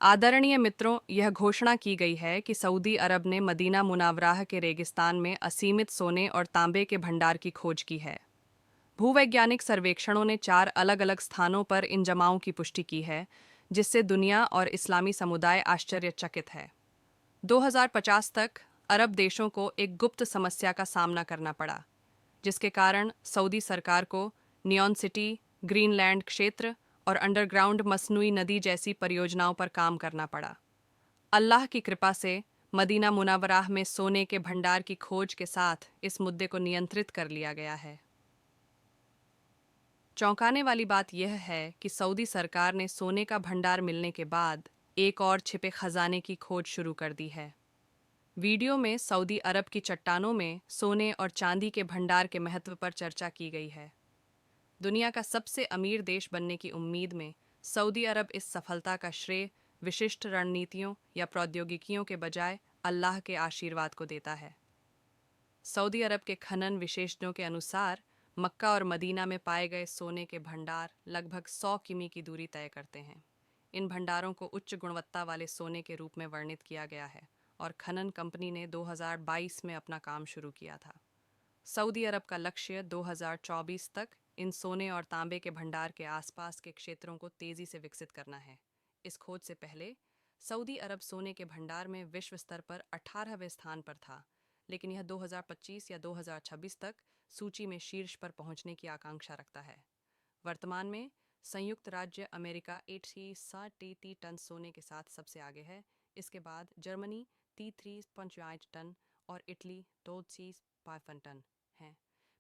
आदरणीय मित्रों, यह घोषणा की गई है कि सऊदी अरब ने मदीना मुनावराह के रेगिस्तान में असीमित सोने और तांबे के भंडार की खोज की है। भूवैज्ञानिक सर्वेक्षणों ने 4 अलग-अलग स्थानों पर इन जमाओं की पुष्टि की है, जिससे दुनिया और इस्लामी समुदाय आश्चर्यचकित है। 2050 तक अरब देशों को एक गुप्त समस्या का सामना करना पड़ा, जिसके कारण सऊदी सरकार को नियॉन सिटी, ग्रीनलैंड क्षेत्र और अंडरग्राउंड मसनूई नदी जैसी परियोजनाओं पर काम करना पड़ा। अल्लाह की कृपा से मदीना मुनावराह में सोने के भंडार की खोज के साथ इस मुद्दे को नियंत्रित कर लिया गया है। चौंकाने वाली बात यह है कि सऊदी सरकार ने सोने का भंडार मिलने के बाद एक और छिपे खजाने की खोज शुरू कर दी है। वीडियो में सऊदी अरब की चट्टानों में सोने और चांदी के भंडार के महत्व पर चर्चा की गई है। दुनिया का सबसे अमीर देश बनने की उम्मीद में सऊदी अरब इस सफलता का श्रेय विशिष्ट रणनीतियों या प्रौद्योगिकियों के बजाय अल्लाह के आशीर्वाद को देता है। सऊदी अरब के खनन विशेषज्ञों के अनुसार मक्का और मदीना में पाए गए सोने के भंडार लगभग 100 किमी की दूरी तय करते हैं। इन भंडारों को उच्च गुणवत्ता वाले सोने के रूप में वर्णित किया गया है और खनन कंपनी ने 2022 में अपना काम शुरू किया था। सऊदी अरब का लक्ष्य 2024 तक इन सोने और तांबे के भंडार के आसपास के क्षेत्रों को तेजी से विकसित करना है। इस खोज से पहले सऊदी अरब सोने के भंडार में विश्व स्तर पर 18वें स्थान पर था, लेकिन यह 2025 या 2026 तक सूची में शीर्ष पर पहुंचने की आकांक्षा रखता है। वर्तमान में संयुक्त राज्य अमेरिका 83 टन सोने के साथ सबसे आगे है। इसके बाद जर्मनी 33.5 टन और इटली 2.5 टन हैं।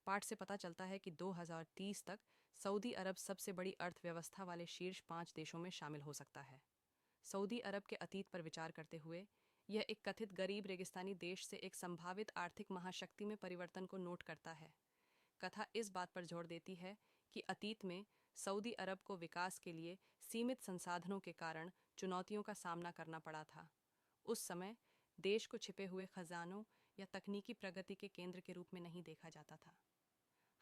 पाठ से पता चलता है कि 2030 तक सऊदी अरब सबसे बड़ी अर्थव्यवस्था वाले शीर्ष 5 देशों में शामिल हो सकता है। सऊदी अरब के अतीत पर विचार करते हुए यह एक कथित गरीब रेगिस्तानी देश से एक संभावित आर्थिक महाशक्ति में परिवर्तन को नोट करता है। कथा इस बात पर जोर देती है कि अतीत में सऊदी अरब को विकास के लिए सीमित संसाधनों के कारण चुनौतियों का सामना करना पड़ा था। उस समय देश को छिपे हुए खजानों या तकनीकी प्रगति के केंद्र के रूप में नहीं देखा जाता था।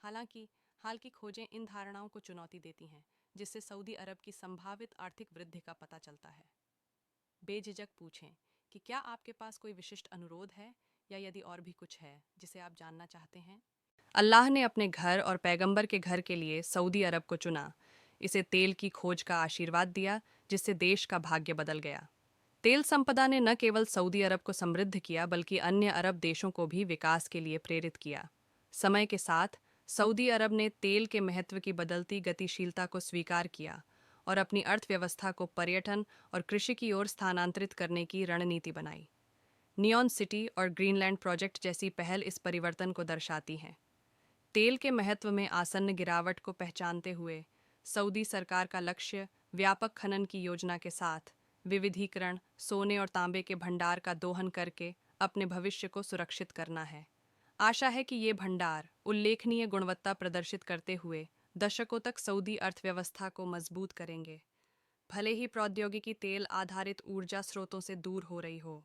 हालांकि हाल की खोजें इन धारणाओं को चुनौती देती हैं, जिससे सऊदी अरब की संभावित आर्थिक वृद्धि का पता चलता है। बेझिझक पूछें कि क्या आपके पास कोई विशिष्ट अनुरोध है या यदि और भी कुछ है जिसे आप जानना चाहते हैं। अल्लाह ने अपने घर और पैगंबर के घर के लिए सऊदी अरब को चुना। इसे तेल की खोज का आशीर्वाद दिया, जिससे देश का भाग्य बदल गया। तेल संपदा ने न केवल सऊदी अरब को समृद्ध किया, बल्कि अन्य अरब देशों को भी विकास के लिए प्रेरित किया। समय के साथ सऊदी अरब ने तेल के महत्व की बदलती गतिशीलता को स्वीकार किया और अपनी अर्थव्यवस्था को पर्यटन और कृषि की ओर स्थानांतरित करने की रणनीति बनाई। नियॉन सिटी और ग्रीनलैंड प्रोजेक्ट जैसी पहल इस परिवर्तन को दर्शाती हैं। तेल के महत्व में आसन्न गिरावट को पहचानते हुए सऊदी सरकार का लक्ष्य व्यापक खनन की योजना के साथ विविधीकरण, सोने और तांबे के भंडार का दोहन करके अपने भविष्य को सुरक्षित करना है। आशा है कि ये भंडार उल्लेखनीय गुणवत्ता प्रदर्शित करते हुए दशकों तक सऊदी अर्थव्यवस्था को मजबूत करेंगे, भले ही प्रौद्योगिकी तेल आधारित ऊर्जा स्रोतों से दूर हो रही हो।